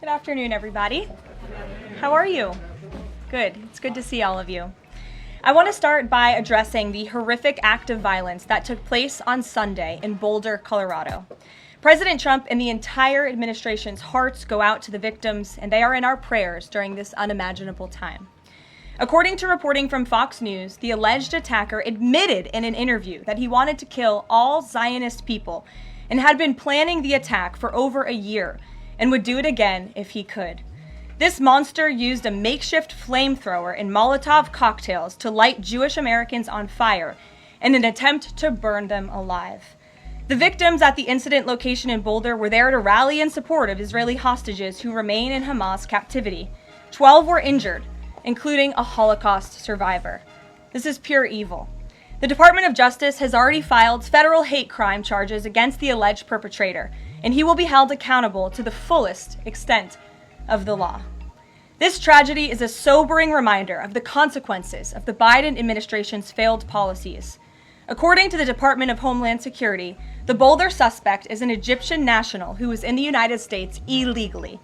Good afternoon, everybody. How are you? Good. It's good to see all of you. I want to start by addressing the horrific act of violence that took place on Sunday in Boulder, Colorado. President Trump and the entire administration's hearts go out to the victims, and they are in our prayers during this unimaginable time. According to reporting from Fox News, the alleged attacker admitted in an interview that he wanted to kill all Zionist people and had been planning the attack for over a year and would do it again if he could. This monster used a makeshift flamethrower and Molotov cocktails to light Jewish Americans on fire in an attempt to burn them alive. The victims at the incident location in Boulder were there to rally in support of Israeli hostages who remain in Hamas captivity. 12 were injured, including a Holocaust survivor. This is pure evil. The Department of Justice has already filed federal hate crime charges against the alleged perpetrator, and he will be held accountable to the fullest extent of the law. This tragedy is a sobering reminder of the consequences of the Biden administration's failed policies. According to the Department of Homeland Security, the Boulder suspect is an Egyptian national who was in the United States illegally.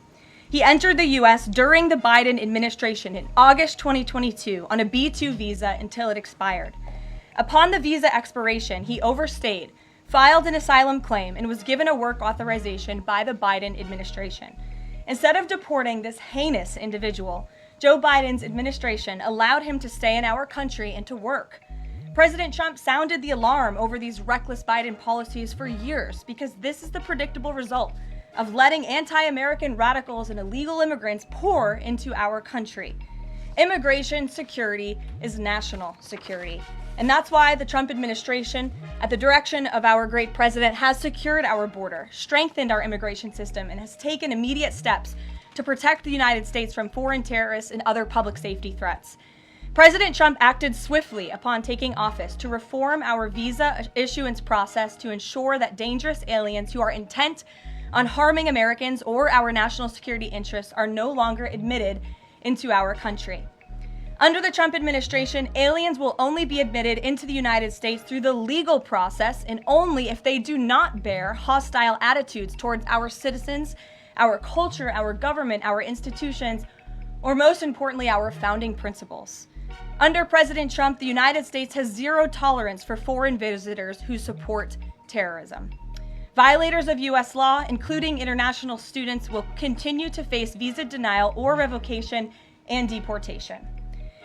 He entered the U.S. during the Biden administration in August 2022 on a B-2 visa until it expired. Upon the visa expiration, he overstayed, filed an asylum claim, and was given a work authorization by the Biden administration. Instead of deporting this heinous individual, Joe Biden's administration allowed him to stay in our country and to work. President Trump sounded the alarm over these reckless Biden policies for years because this is the predictable result of letting anti-American radicals and illegal immigrants pour into our country. Immigration security is national security. And that's why the Trump administration, at the direction of our great president, has secured our border, strengthened our immigration system, and has taken immediate steps to protect the United States from foreign terrorists and other public safety threats. President Trump acted swiftly upon taking office to reform our visa issuance process to ensure that dangerous aliens who are intent on harming Americans or our national security interests are no longer admitted into our country. Under the Trump administration, aliens will only be admitted into the United States through the legal process and only if they do not bear hostile attitudes towards our citizens, our culture, our government, our institutions, or most importantly, our founding principles. Under President Trump, the United States has zero tolerance for foreign visitors who support terrorism. Violators of U.S. law, including international students, will continue to face visa denial or revocation and deportation.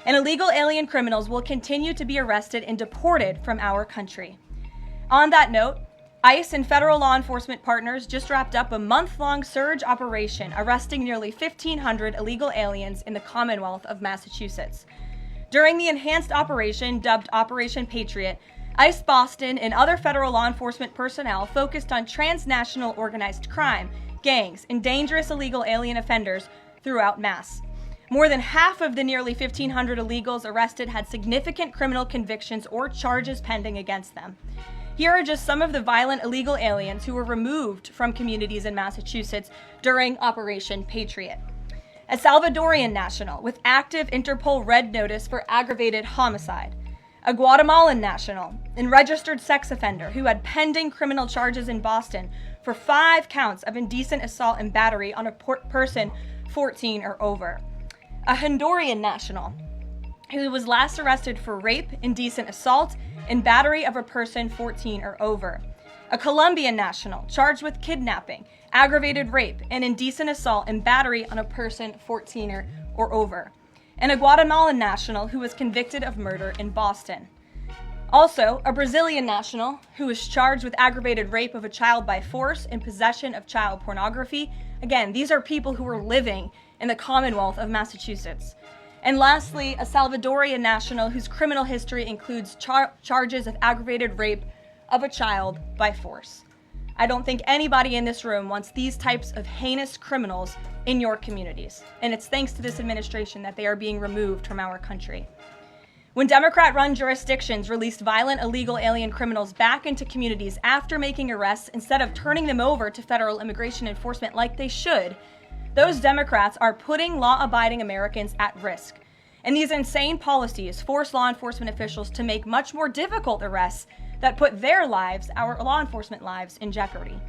And illegal alien criminals will continue to be arrested and deported from our country. On that note, ICE and federal law enforcement partners just wrapped up a month-long surge operation arresting nearly 1,500 illegal aliens in the Commonwealth of Massachusetts. During the enhanced operation, dubbed Operation Patriot, ICE Boston and other federal law enforcement personnel focused on transnational organized crime, gangs, and dangerous illegal alien offenders throughout Mass. More than half of the nearly 1,500 illegals arrested had significant criminal convictions or charges pending against them. Here are just some of the violent illegal aliens who were removed from communities in Massachusetts during Operation Patriot. A Salvadorian national with active Interpol red notice for aggravated homicide. A Guatemalan national and registered sex offender who had pending criminal charges in Boston for 5 counts of indecent assault and battery on a person 14 or over. A Honduran national who was last arrested for rape, indecent assault, and battery of a person 14 or over. A Colombian national charged with kidnapping, aggravated rape, and indecent assault and battery on a person 14 or over. And a Guatemalan national who was convicted of murder in Boston. Also, a Brazilian national who was charged with aggravated rape of a child by force and possession of child pornography. Again, these are people who were living in the Commonwealth of Massachusetts. And lastly, a Salvadorian national whose criminal history includes charges of aggravated rape of a child by force. I don't think anybody in this room wants these types of heinous criminals in your communities. And it's thanks to this administration that they are being removed from our country. When Democrat-run jurisdictions released violent illegal alien criminals back into communities after making arrests instead of turning them over to federal immigration enforcement like they should, those Democrats are putting law-abiding Americans at risk. And these insane policies force law enforcement officials to make much more difficult arrests that put their lives, our law enforcement lives, in jeopardy.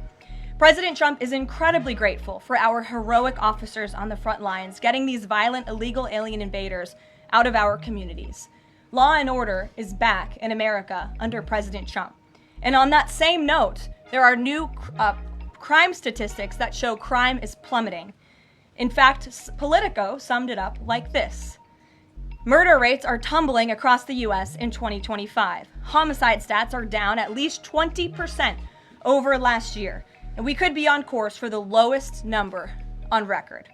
President Trump is incredibly grateful for our heroic officers on the front lines getting these violent illegal alien invaders out of our communities. Law and order is back in America under President Trump. And on that same note, there are new crime statistics that show crime is plummeting. In fact, Politico summed it up like this. Murder rates are tumbling across the U.S. in 2025. Homicide stats are down at least 20% over last year, and we could be on course for the lowest number on record.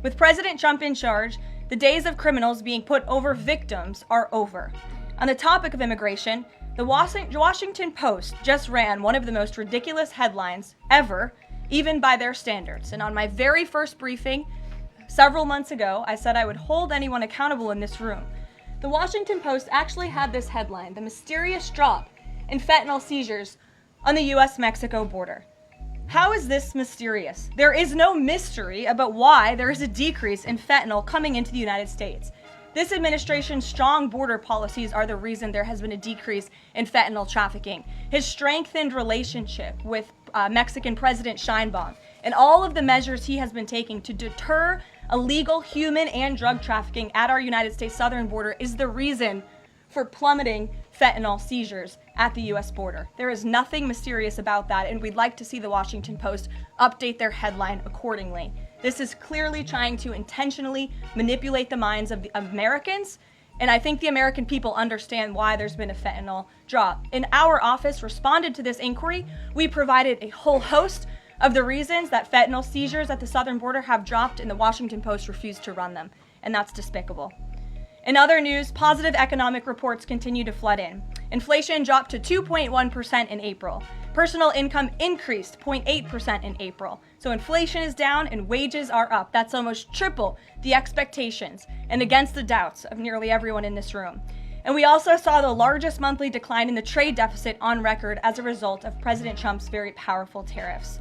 With President Trump in charge, the days of criminals being put over victims are over. On the topic of immigration, the Washington Post just ran one of the most ridiculous headlines ever, even by their standards. And on my very first briefing, several months ago, I said I would hold anyone accountable in this room. The Washington Post actually had this headline, "The Mysterious Drop in Fentanyl Seizures on the U.S.-Mexico Border." How is this mysterious? There is no mystery about why there is a decrease in fentanyl coming into the United States. This administration's strong border policies are the reason there has been a decrease in fentanyl trafficking. His strengthened relationship with Mexican President Sheinbaum and all of the measures he has been taking to deter illegal human and drug trafficking at our United States southern border is the reason for plummeting fentanyl seizures at the U.S. border. There is nothing mysterious about that, and we'd like to see the Washington Post update their headline accordingly. This is clearly trying to intentionally manipulate the minds of the Americans, and I think the American people understand why there's been a fentanyl drop. In our office responded to this inquiry. We provided a whole host of the reasons that fentanyl seizures at the southern border have dropped, and the Washington Post refused to run them, and that's despicable. In other news, positive economic reports continue to flood in. Inflation dropped to 2.1% in April. Personal income increased 0.8% in April. So inflation is down and wages are up. That's almost triple the expectations and against the doubts of nearly everyone in this room. And we also saw the largest monthly decline in the trade deficit on record as a result of President Trump's very powerful tariffs.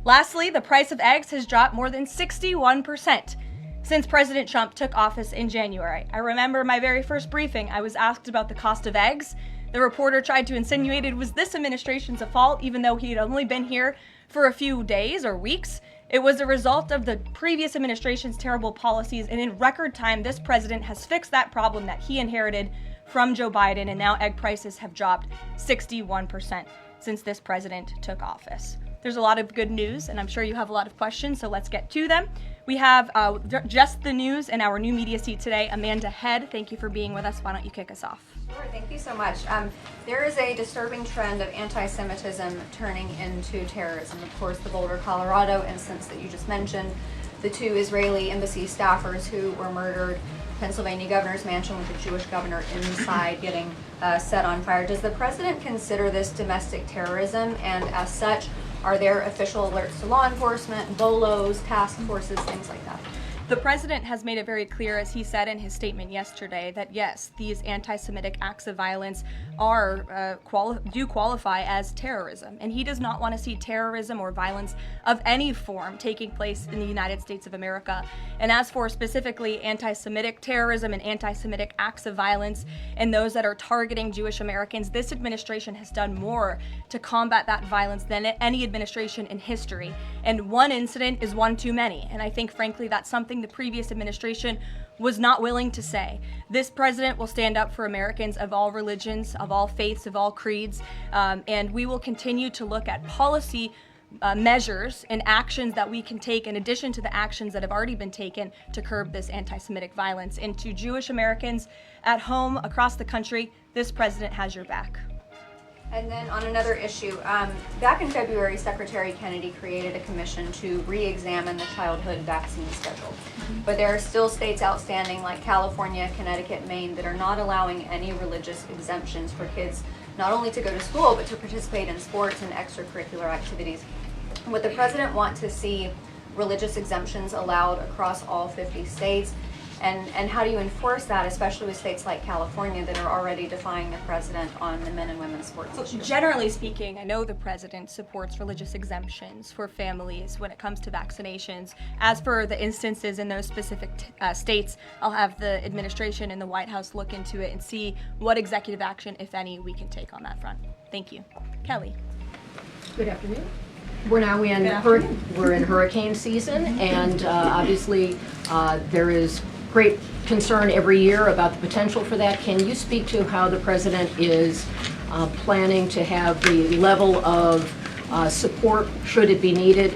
Lastly, the price of eggs has dropped more than 61% since President Trump took office in January. I remember my very first briefing, I was asked about the cost of eggs. The reporter tried to insinuate it was this administration's fault, even though he had only been here for a few days or weeks. It was a result of the previous administration's terrible policies, and in record time, this president has fixed that problem that he inherited from Joe Biden, and now egg prices have dropped 61% since this president took office. There's a lot of good news, and I'm sure you have a lot of questions, so let's get to them. We have just the news in our new media seat today. Amanda Head, thank you for being with us. Why don't you kick us off? Sure, thank you so much. There is a disturbing trend of anti-Semitism turning into terrorism. Of course, the Boulder, Colorado instance that you just mentioned, the two Israeli embassy staffers who were murdered, Pennsylvania governor's mansion with the Jewish governor inside getting set on fire. Does the president consider this domestic terrorism, and as such, are there official alerts to law enforcement, BOLOs, task forces, things like that? The president has made it very clear, as he said in his statement yesterday, that yes, these anti-Semitic acts of violence are do qualify as terrorism, and he does not want to see terrorism or violence of any form taking place in the United States of America. And as for specifically anti-Semitic terrorism and anti-Semitic acts of violence and those that are targeting Jewish Americans, this administration has done more to combat that violence than any administration in history. And one incident is one too many, and I think frankly that's something the previous administration was not willing to say. This president will stand up for Americans of all religions, of all faiths, of all creeds, and we will continue to look at policy measures and actions that we can take in addition to the actions that have already been taken to curb this anti-Semitic violence. And to Jewish Americans at home, across the country, this president has your back. And then on another issue, back in February, Secretary Kennedy created a commission to re-examine the childhood vaccine schedule. But there are still states outstanding like California, Connecticut, Maine that are not allowing any religious exemptions for kids not only to go to school but to participate in sports and extracurricular activities. Would the president want to see religious exemptions allowed across all 50 states? And how do you enforce that, especially with states like California that are already defying the president on the men and women's sports issue? Generally speaking, I know the president supports religious exemptions for families when it comes to vaccinations. As for the instances in those specific states, I'll have the administration and the White House look into it and see what executive action, if any, we can take on that front. Thank you. Kelly. Good afternoon. We're now in hurricane season, and obviously there is great concern every year about the potential for that. Can you speak to how the president is planning to have the level of support, should it be needed,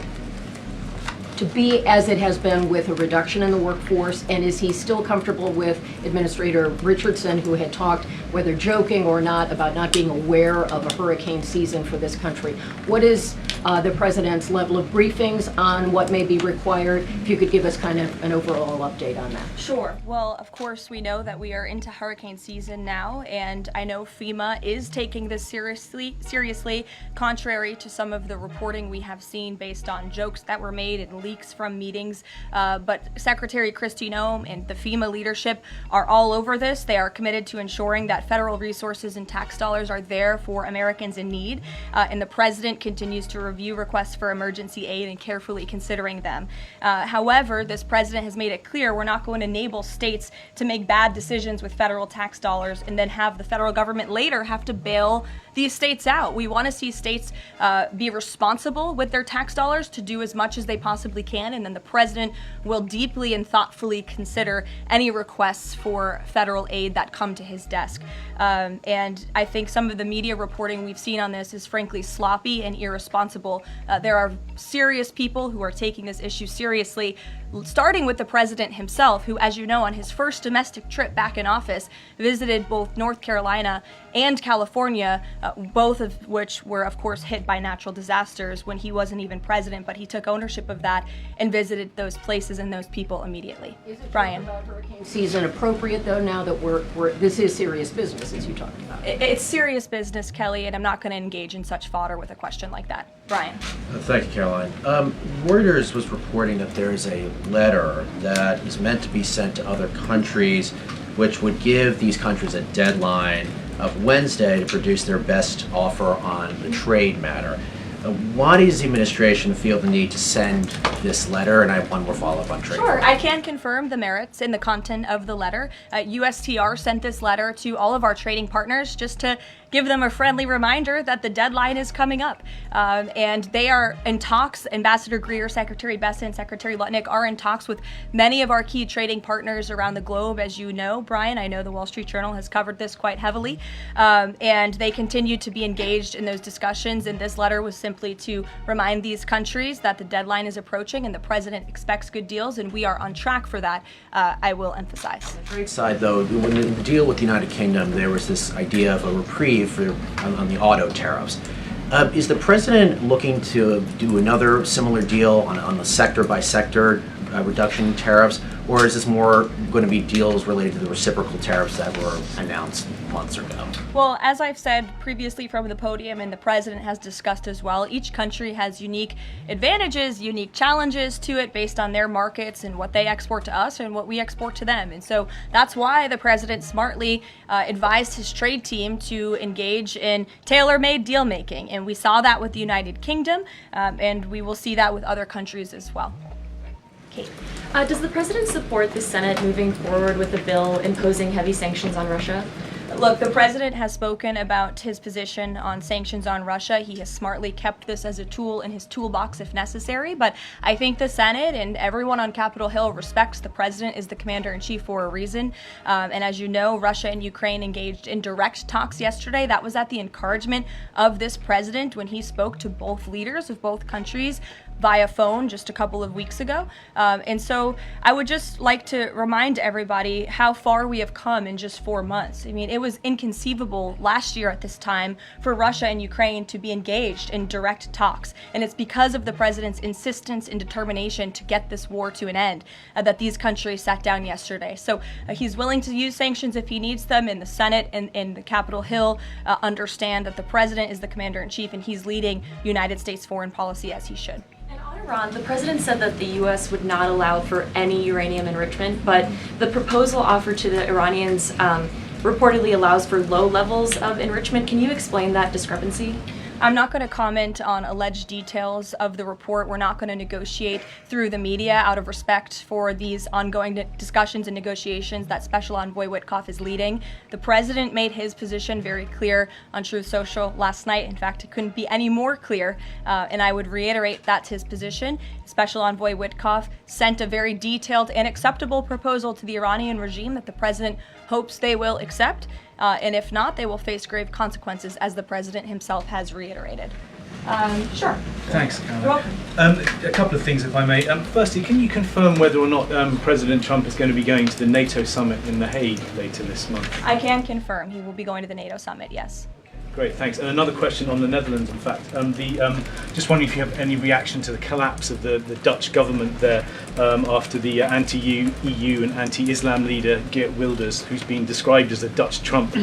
to be as it has been with a reduction in the workforce? And is he still comfortable with Administrator Richardson, who had talked, whether joking or not, about not being aware of a hurricane season for this country? What is the president's level of briefings on what may be required? If you could give us kind of an overall update on that. Sure. Well, of course, we know that we are into hurricane season now, and I know FEMA is taking this seriously, contrary to some of the reporting we have seen based on jokes that were made and leaks from meetings. But Secretary Kristi Noem and the FEMA leadership are all over this. They are committed to ensuring that federal resources and tax dollars are there for Americans in need, and the president continues to review requests for emergency aid and carefully considering them. However, this president has made it clear we're not going to enable states to make bad decisions with federal tax dollars and then have the federal government later have to bail these states out. We want to see states be responsible with their tax dollars to do as much as they possibly can, and then the president will deeply and thoughtfully consider any requests for federal aid that come to his desk. And I think some of the media reporting we've seen on this is frankly sloppy and irresponsible. There are serious people who are taking this issue seriously, starting with the president himself, who, as you know, on his first domestic trip back in office, visited both North Carolina and California, both of which were, of course, hit by natural disasters when he wasn't even president, but he took ownership of that and visited those places and those people immediately. Is it Brian. about hurricane season appropriate, though, now that this is serious business, as you talked about? It's serious business, Kelly, and I'm not going to engage in such fodder with a question like that. Brian. Thank you, Caroline. Reuters was reporting that there is a letter that is meant to be sent to other countries, which would give these countries a deadline of Wednesday to produce their best offer on the trade matter. Why does the administration feel the need to send this letter? And I have one more follow-up on trade. Sure, I can confirm the merits and the content of the letter. USTR sent this letter to all of our trading partners just to give them a friendly reminder that the deadline is coming up. And they are in talks. Ambassador Greer, Secretary Bessent, Secretary Lutnick are in talks with many of our key trading partners around the globe. As you know, Brian, I know the Wall Street Journal has covered this quite heavily. And they continue to be engaged in those discussions. And this letter was simply to remind these countries that the deadline is approaching and the president expects good deals, and we are on track for that, I will emphasize. On the trade side, though, when the deal with the United Kingdom, there was this idea of a reprieve on the auto tariffs. Is the president looking to do another similar deal on the sector-by-sector reduction in tariffs, or is this more going to be deals related to the reciprocal tariffs that were announced months ago? Well, as I've said previously from the podium, and the president has discussed as well, each country has unique advantages, unique challenges to it based on their markets and what they export to us and what we export to them. And so that's why the president smartly advised his trade team to engage in tailor-made deal making. And we saw that with the United Kingdom, and we will see that with other countries as well. Kate. Does the president support the Senate moving forward with the bill imposing heavy sanctions on Russia? Look, the president has spoken about his position on sanctions on Russia. He has smartly kept this as a tool in his toolbox if necessary, but I think the Senate and everyone on Capitol Hill respects the president as the commander-in-chief for a reason. And as you know, Russia and Ukraine engaged in direct talks yesterday. That was at the encouragement of this president when he spoke to both leaders of both countries via phone just a couple of weeks ago. And so I would just like to remind everybody how far we have come in just 4 months. I mean, it was inconceivable last year at this time for Russia and Ukraine to be engaged in direct talks. And it's because of the president's insistence and determination to get this war to an end that these countries sat down yesterday. So he's willing to use sanctions if he needs them, and the Senate and the Capitol Hill understand that the president is the commander-in-chief and he's leading United States foreign policy as he should. And on Iran, the president said that the U.S. would not allow for any uranium enrichment, but the proposal offered to the Iranians reportedly allows for low levels of enrichment. Can you explain that discrepancy? I'm not going to comment on alleged details of the report. We're not going to negotiate through the media out of respect for these ongoing discussions and negotiations that Special Envoy Witkoff is leading. The president made his position very clear on Truth Social last night. In fact, it couldn't be any more clear, and I would reiterate that's his position. Special Envoy Witkoff sent a very detailed and acceptable proposal to the Iranian regime that the president hopes they will accept. And if not, they will face grave consequences, as the president himself has reiterated. Sure. Thanks, Caroline. You're welcome. A couple of things, if I may. Firstly, can you confirm whether or not President Trump is going to be going to the NATO summit in The Hague later this month? I can confirm he will be going to the NATO summit, yes. Great, thanks. And another question on the Netherlands, in fact. Just wondering if you have any reaction to the collapse of the Dutch government there after the anti-EU and anti-Islam leader Geert Wilders, who's been described as a Dutch Trump,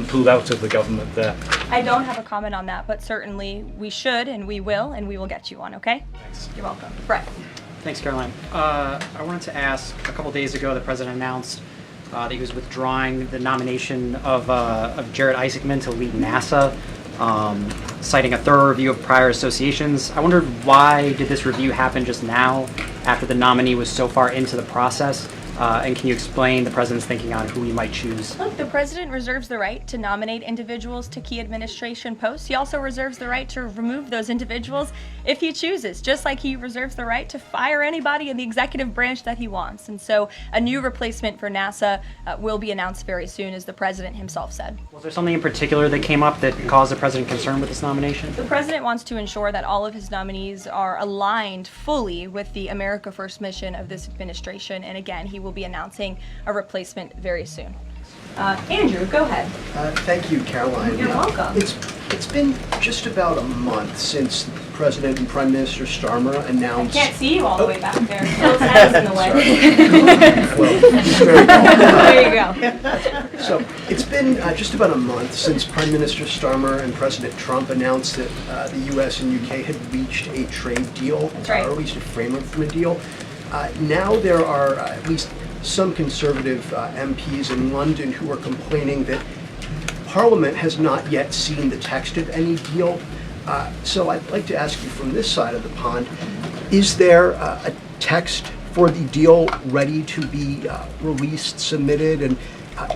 pulled out of the government there. I don't have a comment on that, but certainly we should and we will get you one, okay? Thanks. You're welcome. Brett. Thanks, Caroline. I wanted to ask, a couple days ago, the president announced that he was withdrawing the nomination of Jared Isaacman to lead NASA, citing a thorough review of prior associations. I wondered, why did this review happen just now, after the nominee was so far into the process? And can you explain the president's thinking on who he might choose? Look, the president reserves the right to nominate individuals to key administration posts. He also reserves the right to remove those individuals if he chooses, just like he reserves the right to fire anybody in the executive branch that he wants. And so a new replacement for NASA will be announced very soon, as the president himself said. Was there something in particular that came up that caused the president concern with this nomination? The president wants to ensure that all of his nominees are aligned fully with the America First mission of this administration. And again, he will be announcing a replacement very soon. Andrew, go ahead. Thank you, Caroline. You're welcome. It's been just about a month since President and Prime Minister Starmer announced... I can't see you all the way back there. Phil's head is in the way. Well, very well. There you go. So it's been just about a month since Prime Minister Starmer and President Trump announced that the U.S. and UK had reached a trade deal, That's right. or at least a framework for a deal. Now there are at least some conservative MPs in London who are complaining that Parliament has not yet seen the text of any deal. So I'd like to ask you, from this side of the pond, is there a text for the deal ready to be released, submitted, and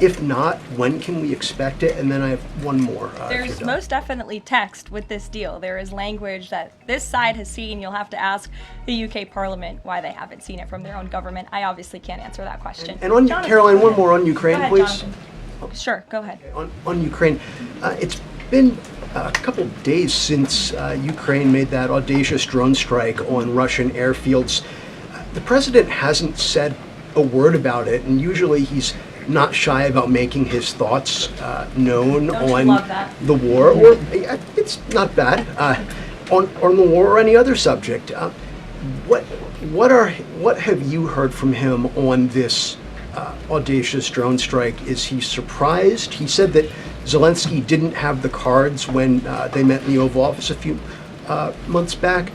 if not, when can we expect it? And then I have one more. There's most definitely text with this deal. There is language that this side has seen. You'll have to ask the UK Parliament why they haven't seen it from their own government. I obviously can't answer that question. And on Jonathan, Caroline, one more on Ukraine, go ahead, please. Jonathan. Sure, go ahead. On Ukraine, it's been a couple days since Ukraine made that audacious drone strike on Russian airfields. The president hasn't said a word about it, and usually he's not shy about making his thoughts known on the war, or it's not bad, on the war or any other subject. What have you heard from him on this audacious drone strike? Is he surprised? He said that Zelensky didn't have the cards when they met in the Oval Office a few months back.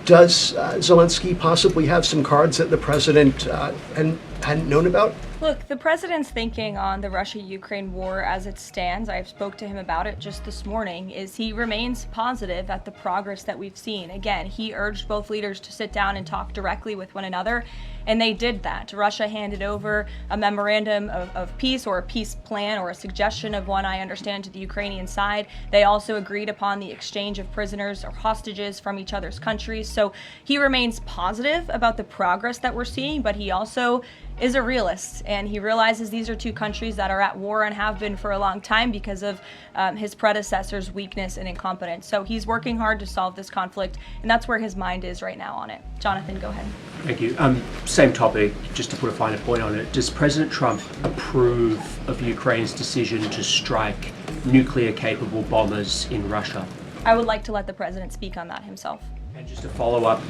Does Zelensky possibly have some cards that the president hadn't known about? Look, the president's thinking on the Russia-Ukraine war as it stands, I spoke to him about it just this morning, is he remains positive at the progress that we've seen. Again, he urged both leaders to sit down and talk directly with one another, and they did that. Russia handed over a memorandum of peace, or a peace plan, or a suggestion of one, I understand, to the Ukrainian side. They also agreed upon the exchange of prisoners or hostages from each other's countries. So he remains positive about the progress that we're seeing, but he also is a realist, and he realizes these are two countries that are at war and have been for a long time because of his predecessor's weakness and incompetence. So he's working hard to solve this conflict, and that's where his mind is right now on it. Jonathan, go ahead. Thank you. Same topic, just to put a finer point on it. Does President Trump approve of Ukraine's decision to strike nuclear-capable bombers in Russia? I would like to let the president speak on that himself. And just to follow up,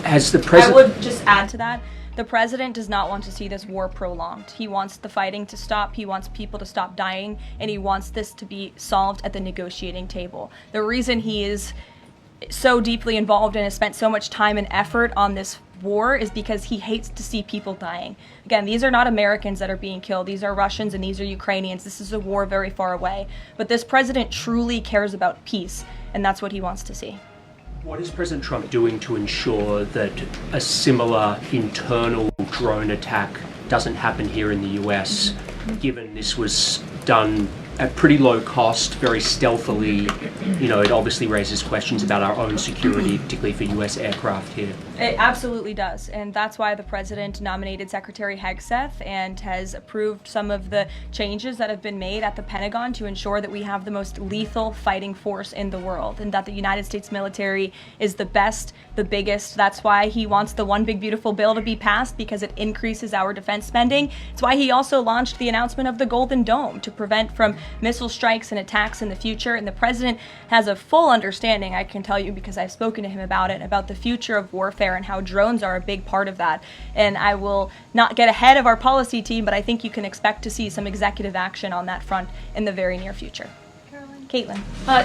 has the president... I would just add to that. The president does not want to see this war prolonged. He wants the fighting to stop, he wants people to stop dying, and he wants this to be solved at the negotiating table. The reason he is so deeply involved and has spent so much time and effort on this war is because he hates to see people dying. Again, these are not Americans that are being killed. These are Russians and these are Ukrainians. This is a war very far away. But this president truly cares about peace, and that's what he wants to see. What is President Trump doing to ensure that a similar internal drone attack doesn't happen here in the US, given this was done at pretty low cost, very stealthily? You know, it obviously raises questions about our own security, particularly for US aircraft here. It absolutely does, and that's why the president nominated Secretary Hegseth and has approved some of the changes that have been made at the Pentagon to ensure that we have the most lethal fighting force in the world, and that the United States military is the best, the biggest. That's why he wants the One Big Beautiful Bill to be passed, because it increases our defense spending. It's why he also launched the announcement of the Golden Dome to prevent from missile strikes and attacks in the future, and the president has a full understanding, I can tell you because I've spoken to him about it, about the future of warfare and how drones are a big part of that. And I will not get ahead of our policy team, but I think you can expect to see some executive action on that front in the very near future. Caitlin.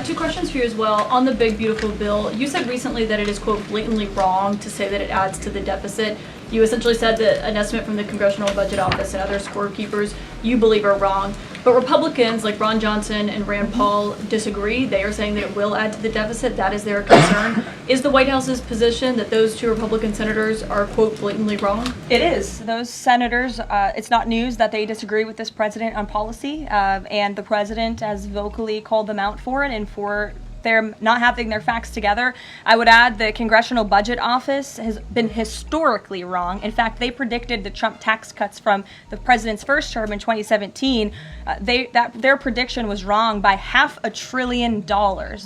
Two questions for you as well. On the Big Beautiful Bill, you said recently that it is, quote, blatantly wrong to say that it adds to the deficit. You essentially said that an estimate from the Congressional Budget Office and other scorekeepers you believe are wrong. But Republicans like Ron Johnson and Rand Paul disagree. They are saying that it will add to the deficit. That is their concern. Is the White House's position that those two Republican senators are, quote, blatantly wrong? It is. Those senators, it's not news that they disagree with this president on policy, and the president has vocally called them out for it and for they're not having their facts together. I would add the Congressional Budget Office has been historically wrong. In fact, they predicted the Trump tax cuts from the president's first term in 2017. Their prediction was wrong by $500 billion.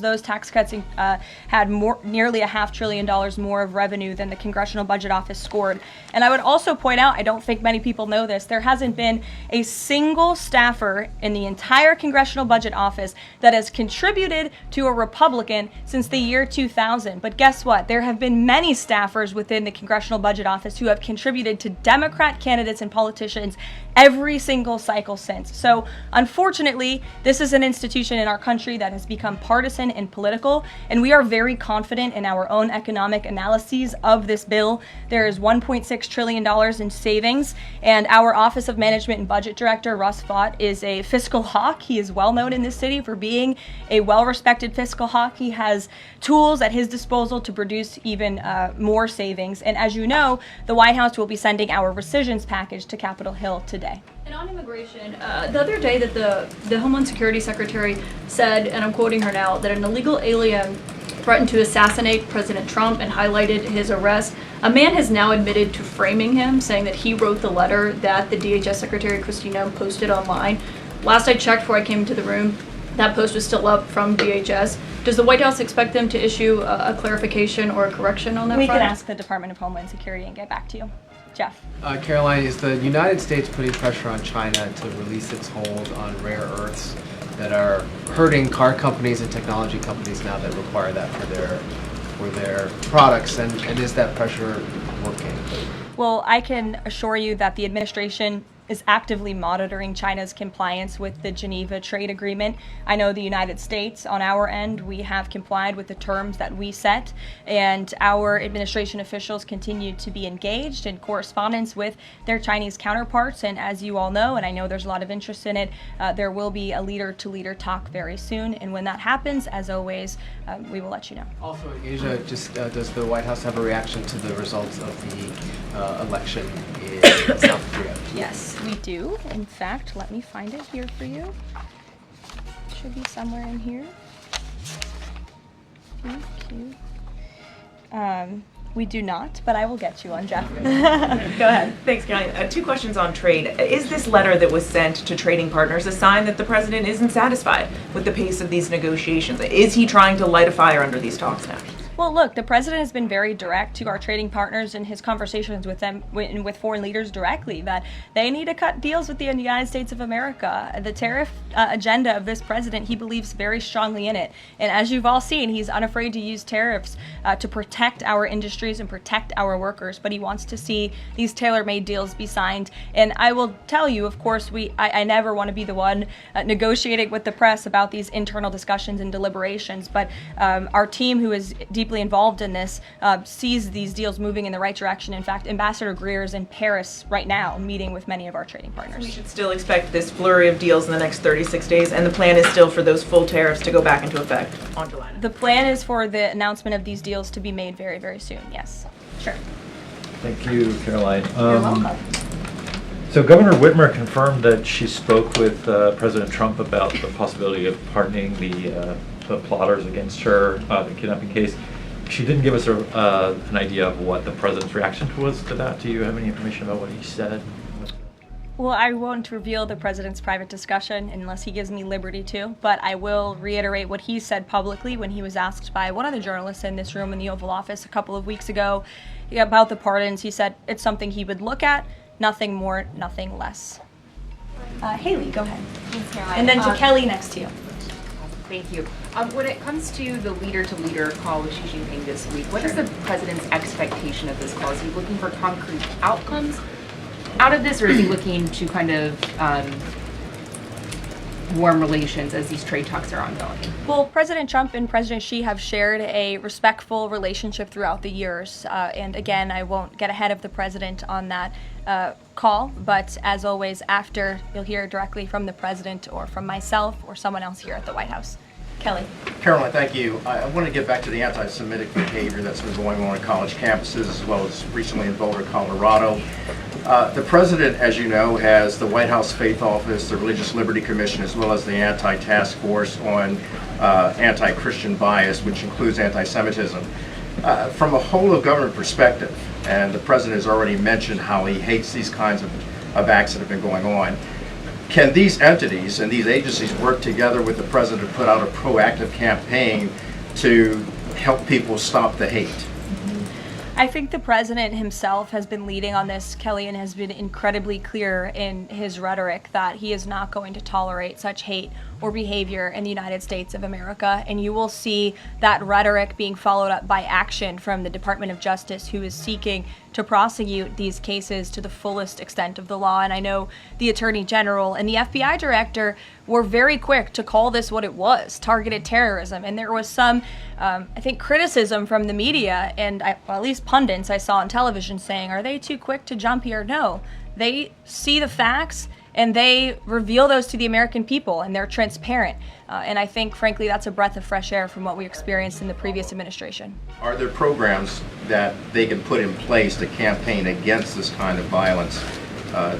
Those tax cuts had nearly $500 billion more of revenue than the Congressional Budget Office scored. And I would also point out, I don't think many people know this, there hasn't been a single staffer in the entire Congressional Budget Office that has contributed to a Republican since the year 2000. But guess what? There have been many staffers within the Congressional Budget Office who have contributed to Democrat candidates and politicians every single cycle since. So unfortunately, this is an institution in our country that has become partisan and political, and we are very confident in our own economic analyses of this bill. There is $1.6 trillion in savings, and our Office of Management and Budget Director, Russ Vought, is a fiscal hawk. He is well known in this city for being a well-respected fiscal hawk. He has tools at his disposal to produce even more savings. And as you know, the White House will be sending our rescissions package to Capitol Hill today. And on immigration, the other day that the Homeland Security Secretary said, and I'm quoting her now, that an illegal alien threatened to assassinate President Trump and highlighted his arrest. A man has now admitted to framing him, saying that he wrote the letter that the DHS Secretary Kristi Noem posted online. Last I checked before I came into the room, that post was still up from DHS. Does the White House expect them to issue a clarification or a correction on that We front? can ask the Department of Homeland Security and get back to you. Jeff. Caroline, is the United States putting pressure on China to release its hold on rare earths that are hurting car companies and technology companies now that require that for their products? And is that pressure working? Well, I can assure you that the administration is actively monitoring China's compliance with the Geneva Trade Agreement. I know the United States, on our end, we have complied with the terms that we set, and our administration officials continue to be engaged in correspondence with their Chinese counterparts. And as you all know, and I know there's a lot of interest in it, there will be a leader-to-leader talk very soon. And when that happens, as always, we will let you know. Also in Asia, does the White House have a reaction to the results of the election in South Korea? Yes, we do. In fact, let me find it here for you. It should be somewhere in here. Thank you. We do not, but I will get you on, Jeff. Go ahead. Thanks, Caroline. Two questions on trade. Is this letter that was sent to trading partners a sign that the president isn't satisfied with the pace of these negotiations? Is he trying to light a fire under these talks now? Well, look, the president has been very direct to our trading partners in his conversations with them, with foreign leaders directly, that they need to cut deals with the United States of America. The tariff agenda of this president, he believes very strongly in it. And as you've all seen, he's unafraid to use tariffs to protect our industries and protect our workers. But he wants to see these tailor-made deals be signed. And I will tell you, of course, I never want to be the one negotiating with the press about these internal discussions and deliberations. But our team, who is deeply deeply involved in this, sees these deals moving in the right direction. In fact, Ambassador Greer is in Paris right now meeting with many of our trading partners. We should still expect this flurry of deals in the next 36 days, and the plan is still for those full tariffs to go back into effect on July 9th. The plan is for the announcement of these deals to be made very, very soon, yes. Sure. Thank you, Caroline. You're welcome. So Governor Whitmer confirmed that she spoke with President Trump about the possibility of pardoning the plotters against her, the kidnapping case. She didn't give us an idea of what the president's reaction was to that. Do you have any information about what he said? Well, I won't reveal the president's private discussion unless he gives me liberty to, but I will reiterate what he said publicly when he was asked by one of the journalists in this room in the Oval Office a couple of weeks ago about the pardons. He said it's something he would look at, nothing more, nothing less. Haley, go ahead. Thanks, Caroline. And then to Kelly next to you. Thank you. When it comes to the leader-to-leader call with Xi Jinping this week, what is the president's expectation of this call? Is he looking for concrete outcomes out of this, or is he looking to kind of warm relations as these trade talks are ongoing? Well, President Trump and President Xi have shared a respectful relationship throughout the years. And again, I won't get ahead of the president on that call, but as always, after, you'll hear directly from the president or from myself or someone else here at the White House. Kelly. Caroline, thank you. I want to get back to the anti-Semitic behavior that's been going on college campuses, as well as recently in Boulder, Colorado. The president, as you know, has the White House Faith Office, the Religious Liberty Commission, as well as the Anti-Task Force on Anti-Christian Bias, which includes anti-Semitism. From a whole of government perspective, and the president has already mentioned how he hates these kinds of acts that have been going on, can these entities and these agencies work together with the president to put out a proactive campaign to help people stop the hate? I think the president himself has been leading on this, Kelly, and has been incredibly clear in his rhetoric that he is not going to tolerate such hate or behavior in the United States of America. And you will see that rhetoric being followed up by action from the Department of Justice, who is seeking to prosecute these cases to the fullest extent of the law. And I know the Attorney General and the FBI Director were very quick to call this what it was, targeted terrorism. And there was some, I think, criticism from the media and well, at least pundits I saw on television saying, are they too quick to jump here? No, they see the facts and they reveal those to the American people, and they're transparent. And I think, frankly, that's a breath of fresh air from what we experienced in the previous administration. Are there programs that they can put in place to campaign against this kind of violence,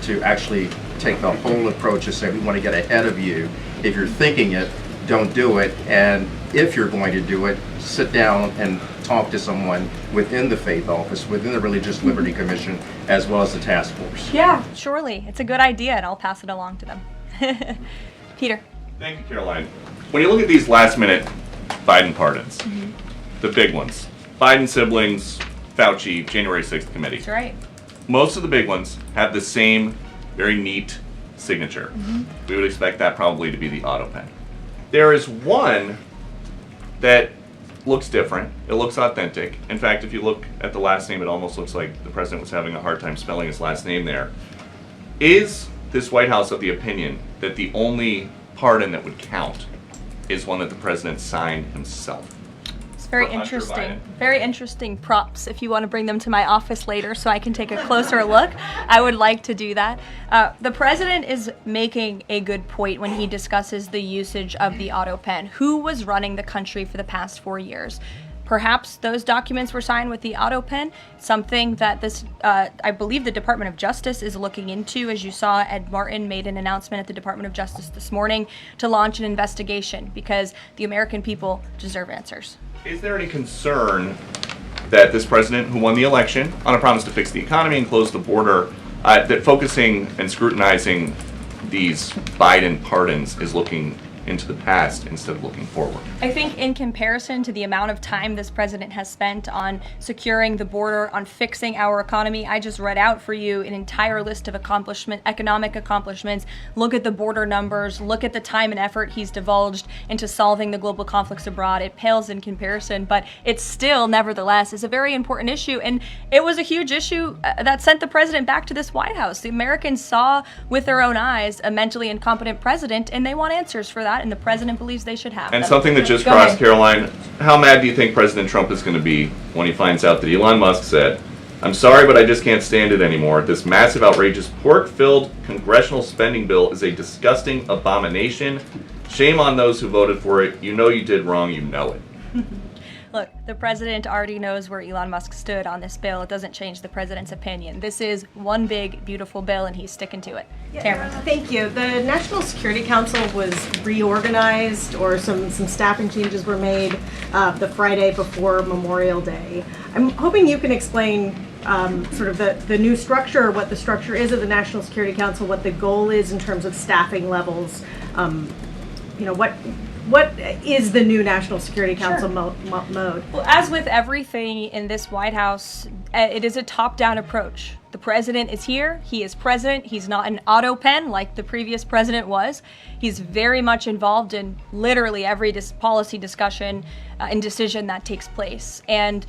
to actually take the whole approach and say, we want to get ahead of you. If you're thinking it, don't do it. And if you're going to do it, sit down and talk to someone within the Faith Office, within the Religious Liberty Commission, as well as the task force. Yeah, surely. It's a good idea, and I'll pass it along to them. Peter. Thank you, Caroline. When you look at these last-minute Biden pardons, the big ones, Biden siblings, Fauci, January 6th committee. That's right. Most of the big ones have the same very neat signature. We would expect that probably to be the auto pen. There is one that looks different. It looks authentic. In fact, if you look at the last name, it almost looks like the president was having a hard time spelling his last name there. Is this White House of the opinion that the only pardon that would count is one that the president signed himself? It's very interesting. Very interesting props. If you want to bring them to my office later so I can take a closer look, I would like to do that. The president is making a good point when he discusses the usage of the auto pen. Who was running the country for the past 4 years? Perhaps those documents were signed with the auto pen, something that this, I believe the Department of Justice is looking into. As you saw, Ed Martin made an announcement at the Department of Justice this morning to launch an investigation because the American people deserve answers. Is there any concern that this president, who won the election on a promise to fix the economy and close the border, that focusing and scrutinizing these Biden pardons is looking into the past instead of looking forward? I think in comparison to the amount of time this president has spent on securing the border, on fixing our economy, I just read out for you an entire list of economic accomplishments. Look at the border numbers, look at the time and effort he's divulged into solving the global conflicts abroad. It pales in comparison, but it still, nevertheless, is a very important issue. And it was a huge issue that sent the president back to this White House. The Americans saw with their own eyes a mentally incompetent president, and they want answers for that. that, and the president believes they should have And them. something that just Go crossed, ahead. Caroline, how mad do you think President Trump is going to be when he finds out that Elon Musk said, "I'm sorry, but I just can't stand it anymore. This massive, outrageous, pork-filled congressional spending bill is a disgusting abomination. Shame on those who voted for it. You know you did wrong. You know it." Look, the president already knows where Elon Musk stood on this bill. It doesn't change the president's opinion. This is one big, beautiful bill, and he's sticking to it. Tamara. Thank you. The National Security Council was reorganized, or some staffing changes were made the Friday before Memorial Day. I'm hoping you can explain sort of the new structure, what the structure is of the National Security Council, what the goal is in terms of staffing levels. What is the new National Security Council mode? Well, as with everything in this White House, it is a top-down approach. The president is here. He is president. He's not an auto pen like the previous president was. He's very much involved in literally every policy discussion and decision that takes place. And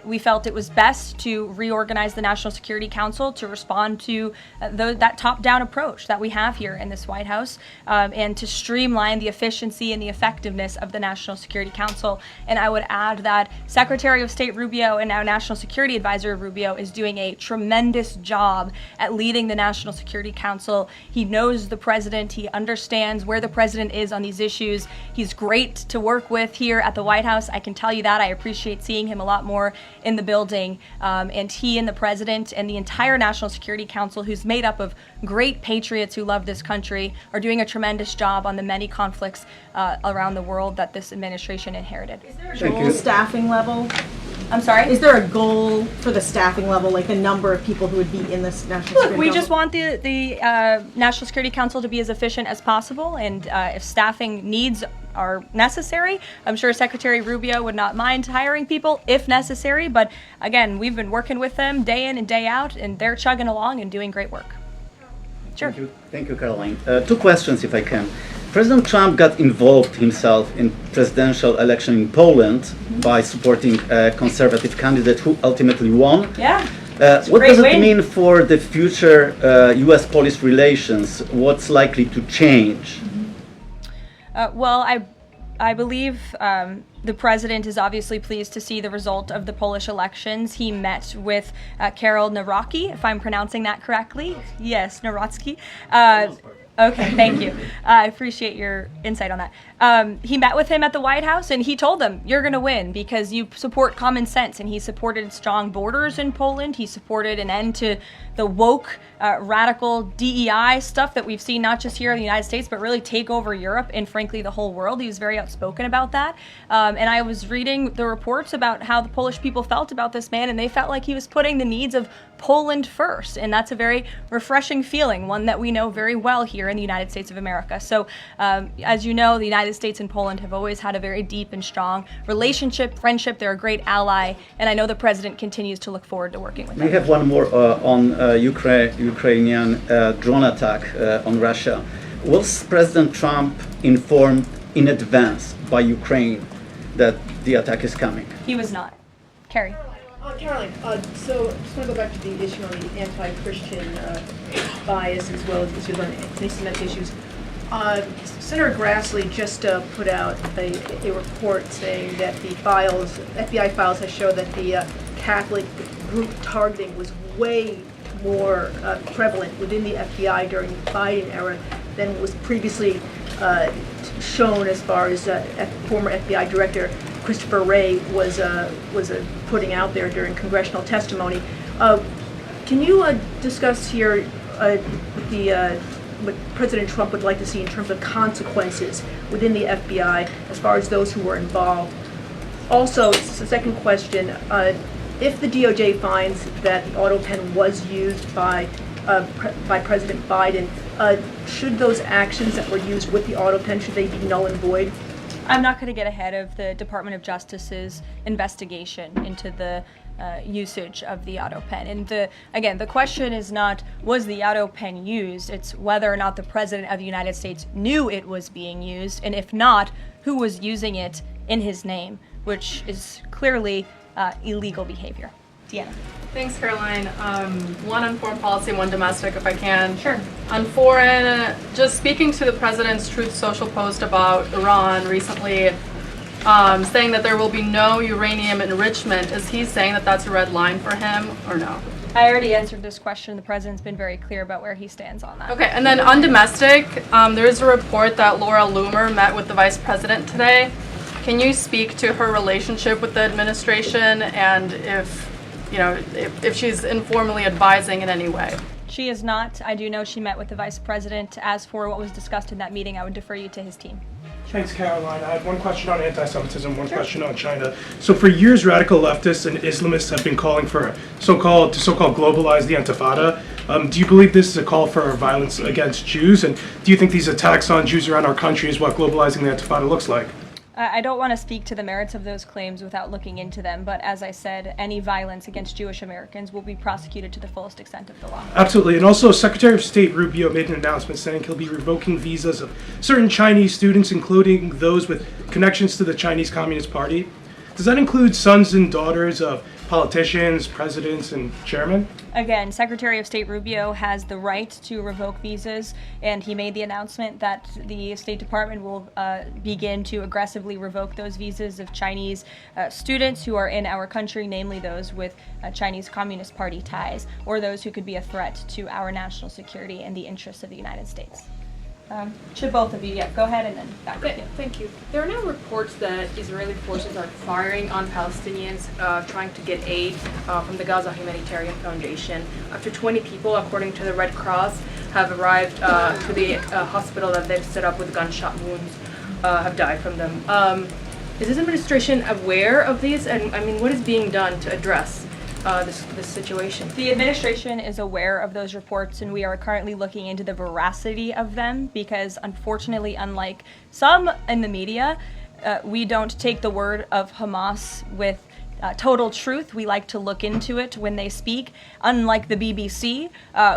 we felt it was best to reorganize the National Security Council to respond to that top-down approach that we have here in this White House, and to streamline the efficiency and the effectiveness of the National Security Council. And I would add that Secretary of State Rubio and now National Security Advisor Rubio is doing a tremendous job at leading the National Security Council. He knows the president. He understands where the president is on these issues. He's great to work with here at the White House. I can tell you that. I appreciate seeing him a lot more in the building. And he and the president and the entire National Security Council, who's made up of great patriots who love this country, are doing a tremendous job on the many conflicts around the world that this administration inherited. Is there a goal staffing level? I'm sorry? Is there a goal for the staffing level, like the number of people who would be in this National Security Look, we Council? just want the National Security Council to be as efficient as possible, and if staffing needs are necessary, I'm sure Secretary Rubio would not mind hiring people if necessary, but again, we've been working with them day in and day out, and they're chugging along and doing great work. Sure. Thank you, Caroline. Two questions, if I can. President Trump got involved himself in presidential election in Poland by supporting a conservative candidate who ultimately won. Yeah. What does it mean for the future U.S.-Polish relations? What's likely to change? Well, I believe the president is obviously pleased to see the result of the Polish elections. He met with Karol Nawrocki, if I'm pronouncing that correctly. Yes, Nawrocki. Okay, thank you. I appreciate your insight on that. He met with him at the White House, and he told them, you're going to win because you support common sense. And he supported strong borders in Poland. He supported an end to the woke, radical DEI stuff that we've seen not just here in the United States, but really take over Europe and frankly the whole world. He was very outspoken about that. And I was reading the reports about how the Polish people felt about this man, and they felt like he was putting the needs of Poland first. And that's a very refreshing feeling, one that we know very well here in the United States of America. So as you know, the United States and Poland have always had a very deep and strong relationship, friendship. They're a great ally, and I know the president continues to look forward to working with them. We have one more on Ukrainian drone attack on Russia. Was President Trump informed in advance by Ukraine that the attack is coming? He was not. Carrie. Caroline, so I just want to go back to the issue on the anti-Christian bias as well as issues on anti-Semitic issues. Senator Grassley just put out a report saying that the FBI files have shown that the Catholic group targeting was way more prevalent within the FBI during the Biden era than was previously shown, as far as former FBI Director Christopher Wray was putting out there during congressional testimony. Can you discuss here what President Trump would like to see in terms of consequences within the FBI as far as those who were involved? Also, the second question, if the DOJ finds that the auto pen was used by President Biden, should those actions that were used with the auto pen, should they be null and void? I'm not going to get ahead of the Department of Justice's investigation into the usage of the auto pen. And again, the question is not, was the auto pen used? It's whether or not the President of the United States knew it was being used, and if not, who was using it in his name, which is clearly illegal behavior. Deanna. Thanks, Caroline. One on foreign policy, one domestic, if I can. Sure. On foreign, just speaking to the president's Truth Social post about Iran recently, saying that there will be no uranium enrichment. Is he saying that that's a red line for him or no? I already answered this question. The president's been very clear about where he stands on that. Okay, and then on domestic, there is a report that Laura Loomer met with the vice president today. Can you speak to her relationship with the administration and if she's informally advising in any way? She is not. I do know she met with the vice president. As for what was discussed in that meeting, I would defer you to his team. Thanks, Caroline. I have one question on anti-Semitism, one question on China. So for years, radical leftists and Islamists have been calling for so-called globalize the Intifada. Do you believe this is a call for violence against Jews? And do you think these attacks on Jews around our country is what globalizing the Intifada looks like? I don't want to speak to the merits of those claims without looking into them, but as I said, any violence against Jewish Americans will be prosecuted to the fullest extent of the law. Absolutely. And also, Secretary of State Rubio made an announcement saying he'll be revoking visas of certain Chinese students, including those with connections to the Chinese Communist Party. Does that include sons and daughters of politicians, presidents, and chairmen? Again, Secretary of State Rubio has the right to revoke visas, and he made the announcement that the State Department will begin to aggressively revoke those visas of Chinese students who are in our country, namely those with Chinese Communist Party ties, or those who could be a threat to our national security and the interests of the United States. Should both of you, go ahead and then back to you. Thank you. There are now reports that Israeli forces are firing on Palestinians trying to get aid from the Gaza Humanitarian Foundation. Up to 20 people, according to the Red Cross, have arrived to the hospital that they've set up with gunshot wounds, have died from them. Is this administration aware of these? And I mean, what is being done to address this situation? The administration is aware of those reports, and we are currently looking into the veracity of them because, unfortunately, unlike some in the media, we don't take the word of Hamas with total truth. We like to look into it when they speak, unlike the BBC,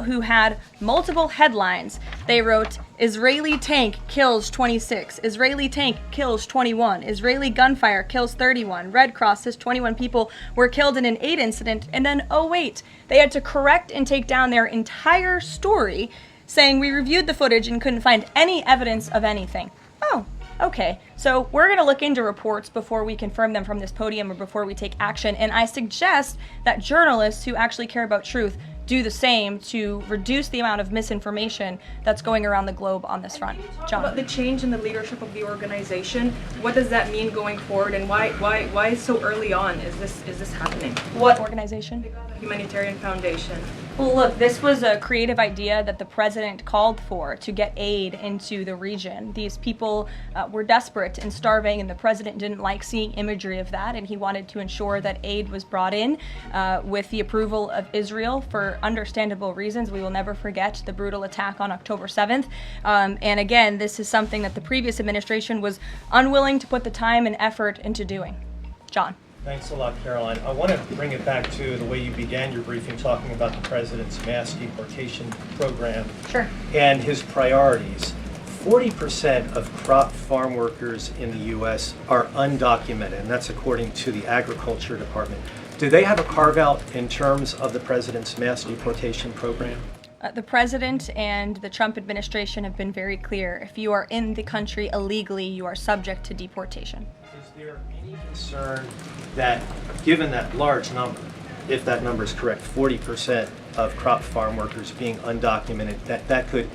who had multiple headlines. They wrote, Israeli tank kills 26, Israeli tank kills 21, Israeli gunfire kills 31, Red Cross says 21 people were killed in an aid incident, and then, oh wait, they had to correct and take down their entire story, saying we reviewed the footage and couldn't find any evidence of anything. Oh, okay, so we're going to look into reports before we confirm them from this podium or before we take action, and I suggest that journalists who actually care about truth do the same to reduce the amount of misinformation that's going around the globe on this front. John. About the change in the leadership of the organization, what does that mean going forward, and why so early on is this happening? What organization? The Humanitarian Foundation. Well, look, this was a creative idea that the president called for to get aid into the region. These people were desperate and starving, and the president didn't like seeing imagery of that, and he wanted to ensure that aid was brought in with the approval of Israel for understandable reasons. We will never forget the brutal attack on October 7th. And again, this is something that the previous administration was unwilling to put the time and effort into doing. John. Thanks a lot, Caroline. I want to bring it back to the way you began your briefing, talking about the president's mass deportation program and his priorities. 40% of crop farm workers in the U.S. are undocumented, and that's according to the Agriculture Department. Do they have a carve-out in terms of the president's mass deportation program? The president and the Trump administration have been very clear. If you are in the country illegally, you are subject to deportation. Is there any concern that, given that large number, if that number is correct, 40% of crop farm workers being undocumented, that could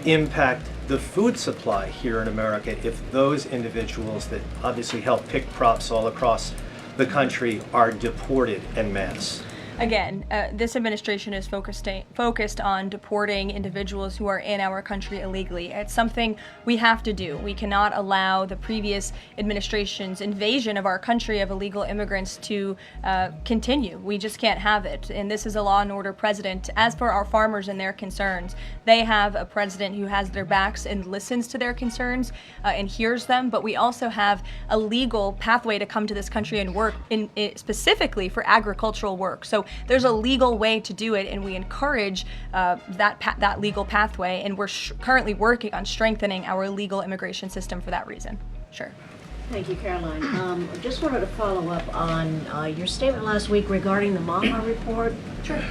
impact the food supply here in America if those individuals that obviously help pick crops all across the country are deported en masse? Again, this administration is focused on deporting individuals who are in our country illegally. It's something we have to do. We cannot allow the previous administration's invasion of our country of illegal immigrants to continue. We just can't have it. And this is a law and order president. As for our farmers and their concerns, they have a president who has their backs and listens to their concerns and hears them. But we also have a legal pathway to come to this country and work specifically for agricultural work. So there's a legal way to do it, and we encourage that legal pathway, and we're currently working on strengthening our legal immigration system for that reason. Sure. Thank you, Caroline. I just wanted to follow up on your statement last week regarding the Maha report. Sure.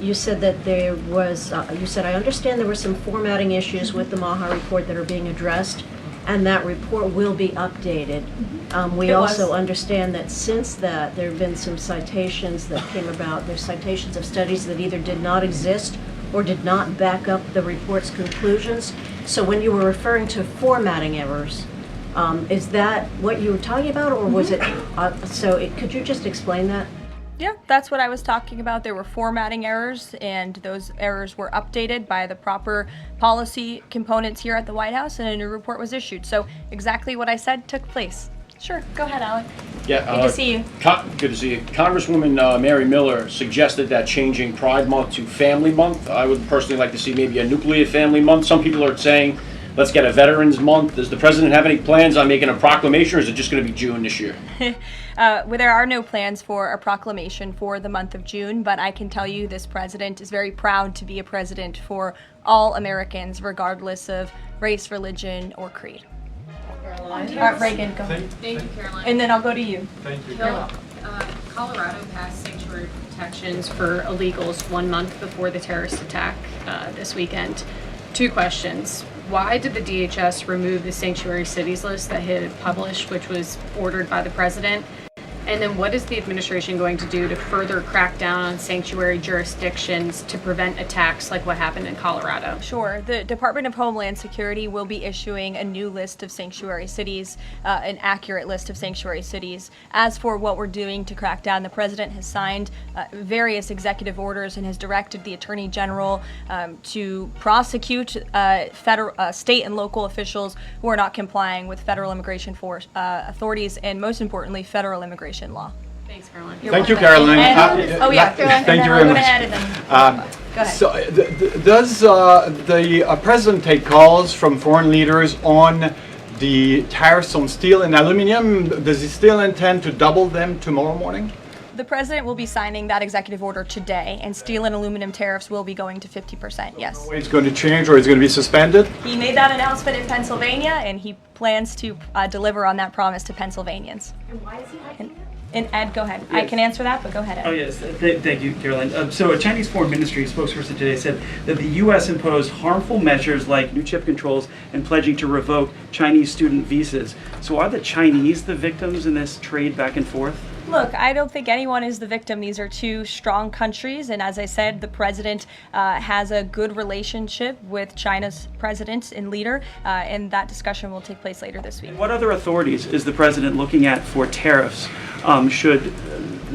You said that there was, you said, I understand there were some formatting issues with the Maha report that are being addressed, and that report will be updated. We also understand that since that, there have been some citations that came about. There's citations of studies that either did not exist or did not back up the report's conclusions. So when you were referring to formatting errors, is that what you were talking about, or was it, could you just explain that? Yeah, that's what I was talking about. There were formatting errors, and those errors were updated by the proper policy components here at the White House, and a new report was issued. So exactly what I said took place. Sure, go ahead, Alec. Yeah, good to see you. Good to see you. Congresswoman Mary Miller suggested that changing Pride Month to Family Month. I would personally like to see maybe a nuclear family month. Some people are saying, let's get a Veterans Month. Does the president have any plans on making a proclamation, or is it just going to be June this year? Well, there are no plans for a proclamation for the month of June, but I can tell you this president is very proud to be a president for all Americans, regardless of race, religion, or creed. Caroline. Reagan, go ahead. Thank you, Caroline. And then I'll go to you. Thank you. You're welcome. Colorado passed sanctuary protections for illegals 1 month before the terrorist attack this weekend. 2 questions. Why did the DHS remove the sanctuary cities list that it had published, which was ordered by the president? And then what is the administration going to do to further crack down on sanctuary jurisdictions to prevent attacks like what happened in Colorado? Sure. The Department of Homeland Security will be issuing a new list of sanctuary cities, an accurate list of sanctuary cities. As for what we're doing to crack down, the president has signed various executive orders and has directed the Attorney General to prosecute federal, state and local officials who are not complying with federal immigration authorities and, most importantly, federal immigration law. Thanks, Caroline. Thank you, Caroline. Oh yeah, Caroline. Thank you very much. Go ahead. So, does the president take calls from foreign leaders on the tariffs on steel and aluminum? Does he still intend to double them tomorrow morning? The president will be signing that executive order today, and steel and aluminum tariffs will be going to 50%, yes. It's going to change, or it's going to be suspended? He made that announcement in Pennsylvania, and he plans to deliver on that promise to Pennsylvanians. And why is he hiking it? And Ed, go ahead. Yes. I can answer that, but go ahead, Ed. Oh, yes. Thank you, Caroline. So a Chinese Foreign Ministry spokesperson today said that the U.S. imposed harmful measures like new chip controls and pledging to revoke Chinese student visas. So are the Chinese the victims in this trade back and forth? Look, I don't think anyone is the victim. These are 2 strong countries, and as I said, the president has a good relationship with China's president and leader, and that discussion will take place later this week. What other authorities is the president looking at for tariffs should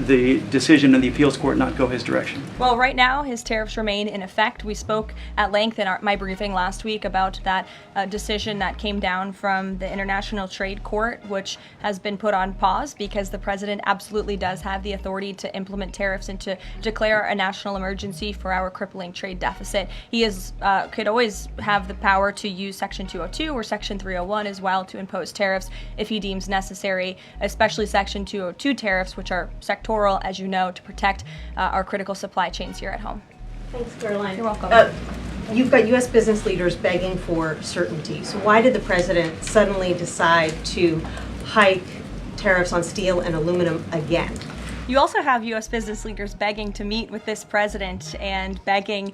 the decision in the appeals court not go his direction? Well, right now, his tariffs remain in effect. We spoke at length in my briefing last week about that decision that came down from the International Trade Court, which has been put on pause because the president absolutely does have the authority to implement tariffs and to declare a national emergency for our crippling trade deficit. He could always have the power to use Section 202 or Section 301 as well to impose tariffs if he deems necessary, especially Section 202 tariffs, which are sectoral, as you know, to protect our critical supply chains here at home. Thanks, Caroline. You're welcome. You've got U.S. business leaders begging for certainty. So why did the president suddenly decide to hike tariffs on steel and aluminum again? You also have U.S. business leaders begging to meet with this president and begging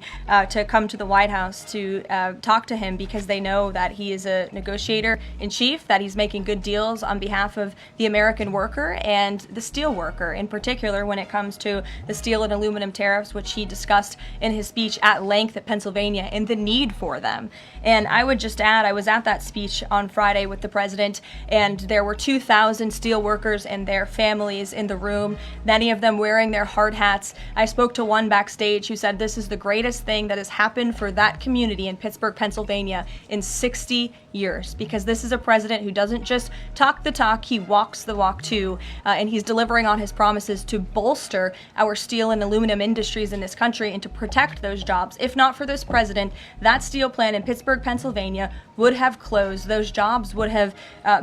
to come to the White House to talk to him because they know that he is a negotiator in chief, that he's making good deals on behalf of the American worker and the steel worker, in particular when it comes to the steel and aluminum tariffs, which he discussed in his speech at length at Pennsylvania and the need for them. And I would just add, I was at that speech on Friday with the president, and there were 2,000 steel workers and their families in the room, many of them wearing their hard hats. I spoke to one backstage who said this is the greatest thing that has happened for that community in Pittsburgh, Pennsylvania in 60 years, because this is a president who doesn't just talk the talk, he walks the walk too, and he's delivering on his promises to bolster our steel and aluminum industries in this country and to protect those jobs. If not for this president, that steel plant in Pittsburgh, Pennsylvania would have closed. Those jobs would have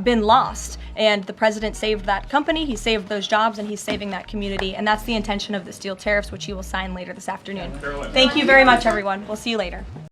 been lost, and the president saved that company, he saved those jobs, and he's saving that community, and that's the intention of the steel tariffs, which he will sign later this afternoon. Thank you very much, everyone. We'll see you later.